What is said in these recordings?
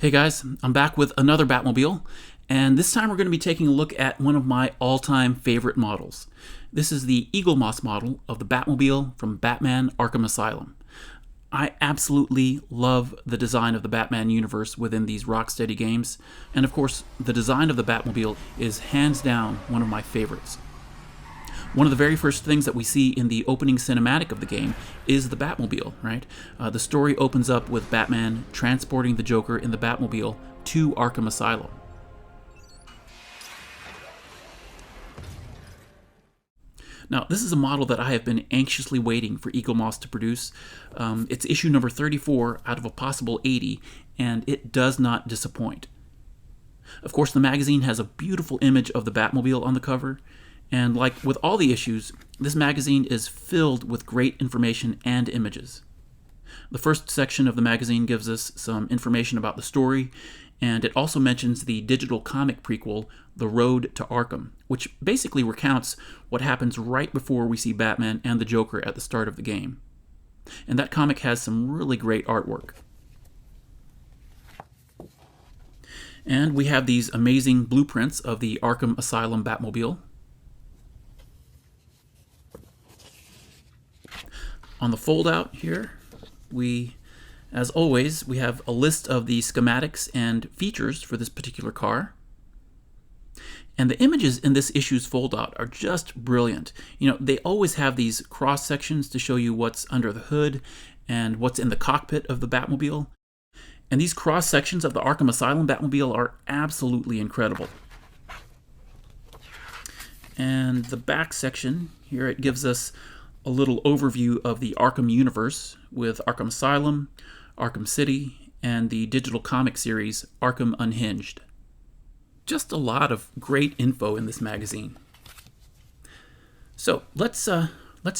Hey guys, I'm back with another Batmobile, and this time we're going to be taking a look at one of my all-time favorite models. This is the Eaglemoss model of the Batmobile from Batman Arkham Asylum. I absolutely love the design of the Batman universe within these Rocksteady games, and of course, the design of the Batmobile is hands down one of my favorites. One of the very first things that we see in the opening cinematic of the game is the Batmobile, right? The story opens up with Batman transporting the Joker in the Batmobile to Arkham Asylum. Now, this is a model that I have been anxiously waiting for Eaglemoss to produce. It's issue number 34 out of a possible 80, and it does not disappoint. Of course, the magazine has a beautiful image of the Batmobile on the cover, and like with all the issues, this magazine is filled with great information and images. The first section of the magazine gives us some information about the story, and it also mentions the digital comic prequel, The Road to Arkham, which basically recounts what happens right before we see Batman and the Joker at the start of the game. And that comic has some really great artwork. And we have these amazing blueprints of the Arkham Asylum Batmobile. On the fold-out here, as always, we have a list of the schematics and features for this particular car. And the images in this issue's fold-out are just brilliant. You know, they always have these cross-sections to show you what's under the hood and what's in the cockpit of the Batmobile. And these cross-sections of the Arkham Asylum Batmobile are absolutely incredible. And the back section here, it gives us a little overview of the Arkham universe with Arkham Asylum, Arkham City, and the digital comic series Arkham Unhinged. Just a lot of great info in this magazine. So let's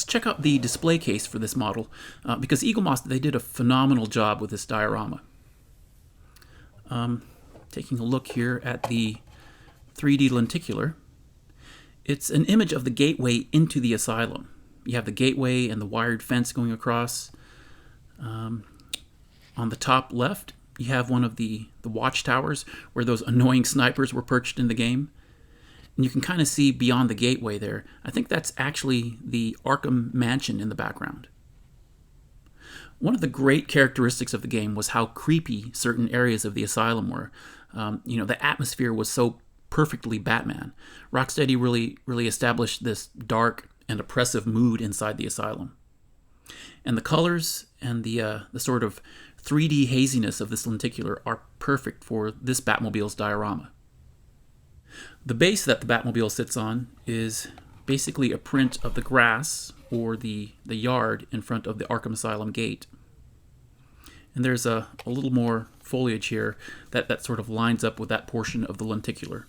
check out the display case for this model, because Eaglemoss, they did a phenomenal job with this diorama. Taking a look here at the 3D lenticular, it's an image of the gateway into the asylum. You have the gateway and the wired fence going across. On the top left, you have one of the watchtowers where those annoying snipers were perched in the game. And you can kind of see beyond the gateway there. I think that's actually the Arkham Mansion in the background. One of the great characteristics of the game was how creepy certain areas of the asylum were. The atmosphere was so perfectly Batman. Rocksteady really established this dark and oppressive mood inside the asylum. And the colors and the sort of 3D haziness of this lenticular are perfect for this Batmobile's diorama. The base that the Batmobile sits on is basically a print of the grass or the yard in front of the Arkham Asylum gate. And there's a little more foliage here that sort of lines up with that portion of the lenticular.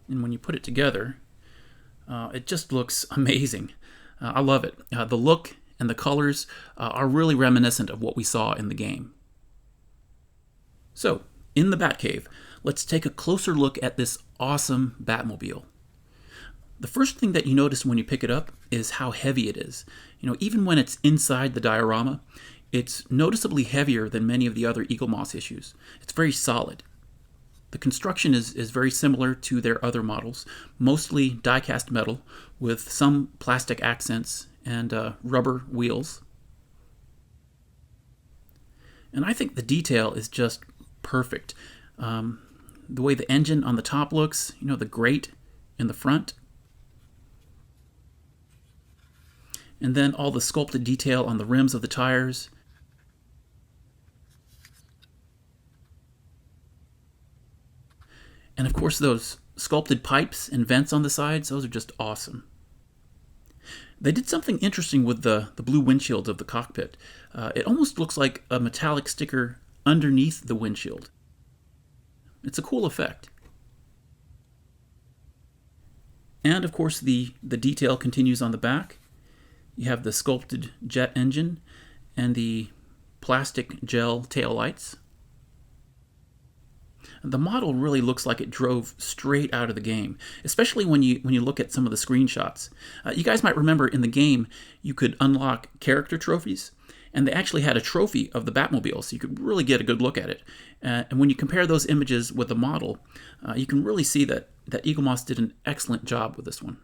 And when you put it together, it just looks amazing. I love it. The look and the colors are really reminiscent of what we saw in the game. So, in the Batcave, let's take a closer look at this awesome Batmobile. The first thing that you notice when you pick it up is how heavy it is. Even when it's inside the diorama, it's noticeably heavier than many of the other Eaglemoss issues. It's very solid. The construction is very similar to their other models, mostly die-cast metal with some plastic accents and rubber wheels. And I think the detail is just perfect. The way the engine on the top looks, the grate in the front, and then all the sculpted detail on the rims of the tires. And of course, those sculpted pipes and vents on the sides, those are just awesome. They did something interesting with the blue windshield of the cockpit. It almost looks like a metallic sticker underneath the windshield. It's a cool effect. And of course, the detail continues on the back. You have the sculpted jet engine and the plastic gel taillights. The model really looks like it drove straight out of the game, especially when you look at some of the screenshots. You guys might remember in the game you could unlock character trophies, and they actually had a trophy of the Batmobile, so you could really get a good look at it. And when you compare those images with the model, you can really see that Eaglemoss did an excellent job with this one.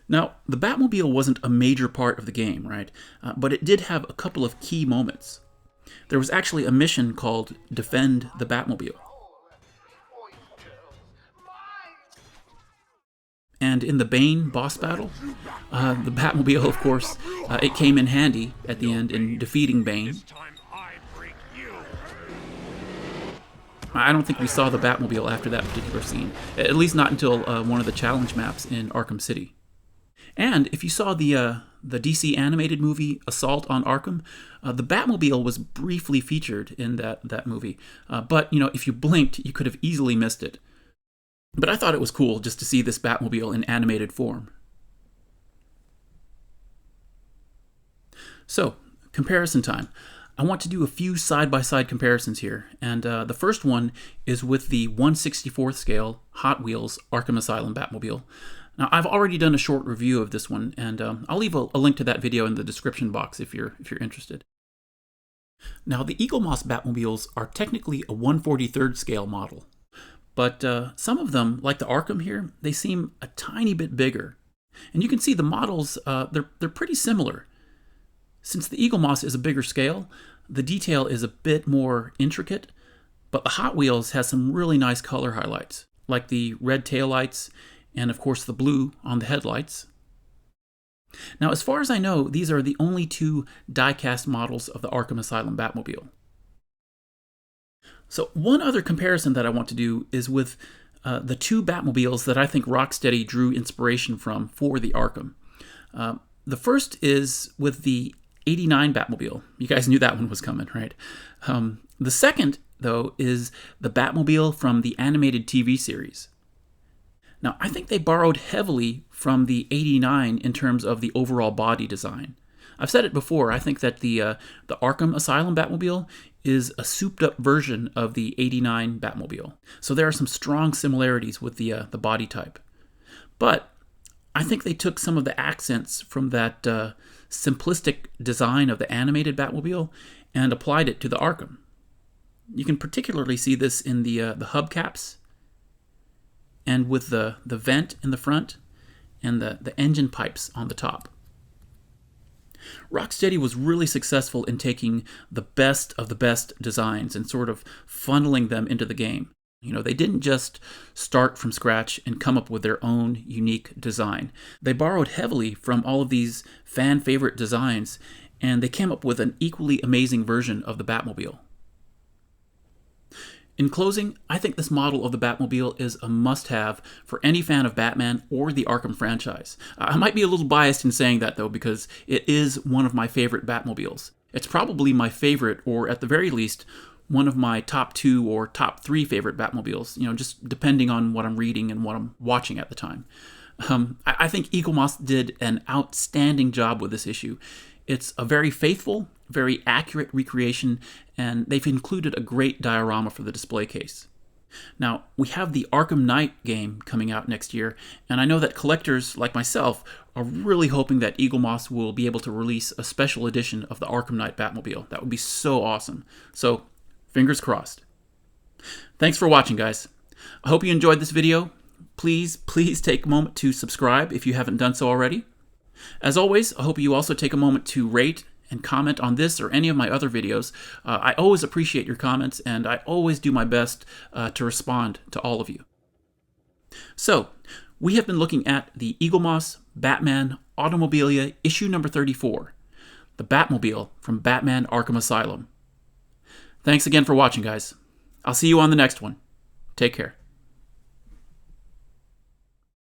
Now, the Batmobile wasn't a major part of the game, right? But it did have a couple of key moments. There was actually a mission called Defend the Batmobile. And in the Bane boss battle, the Batmobile, of course, it came in handy at the end in defeating Bane. I don't think we saw the Batmobile after that particular scene, at least not until one of the challenge maps in Arkham City. And if you saw the DC animated movie Assault on Arkham, the Batmobile was briefly featured in that movie. But, if you blinked, you could have easily missed it. But I thought it was cool just to see this Batmobile in animated form. So, comparison time. I want to do a few side-by-side comparisons here, and the first one is with the 1/64th scale Hot Wheels Arkham Asylum Batmobile. Now, I've already done a short review of this one, and I'll leave a link to that video in the description box if you're interested. Now, the Eaglemoss Batmobiles are technically a 1/43rd scale model, but some of them, like the Arkham here, they seem a tiny bit bigger. And you can see the models, they're pretty similar. Since the Eaglemoss is a bigger scale, the detail is a bit more intricate, but the Hot Wheels has some really nice color highlights, like the red taillights and of course the blue on the headlights. Now, as far as I know, these are the only two die-cast models of the Arkham Asylum Batmobile. So one other comparison that I want to do is with the two Batmobiles that I think Rocksteady drew inspiration from for the Arkham. The first is with the '89 Batmobile. You guys knew that one was coming, right? The second, though, is the Batmobile from the animated TV series. Now, I think they borrowed heavily from the '89 in terms of the overall body design. I've said it before, I think that the Arkham Asylum Batmobile is a souped-up version of the '89 Batmobile. So there are some strong similarities with the body type. But I think they took some of the accents from that simplistic design of the animated Batmobile and applied it to the Arkham. You can particularly see this in the hubcaps and with the vent in the front and the engine pipes on the top. Rocksteady was really successful in taking the best of the best designs and sort of funneling them into the game. They didn't just start from scratch and come up with their own unique design. They borrowed heavily from all of these fan favorite designs, and they came up with an equally amazing version of the Batmobile. In closing, I think this model of the Batmobile is a must-have for any fan of Batman or the Arkham franchise. I might be a little biased in saying that, though, because it is one of my favorite Batmobiles. It's probably my favorite, or at the very least, one of my top 2 or top 3 favorite Batmobiles, just depending on what I'm reading and what I'm watching at the time. I think Eaglemoss did an outstanding job with this issue. It's a very faithful, very accurate recreation, and they've included a great diorama for the display case. Now, we have the Arkham Knight game coming out next year, and I know that collectors like myself are really hoping that Eaglemoss will be able to release a special edition of the Arkham Knight Batmobile. That would be so awesome. So, fingers crossed. Thanks for watching, guys. I hope you enjoyed this video. Please take a moment to subscribe if you haven't done so already. As always, I hope you also take a moment to rate and comment on this or any of my other videos. I always appreciate your comments, and I always do my best to respond to all of you. So, we have been looking at the Eaglemoss Batman Automobilia Issue number 34, the Batmobile from Batman Arkham Asylum. Thanks again for watching, guys. I'll see you on the next one. Take care.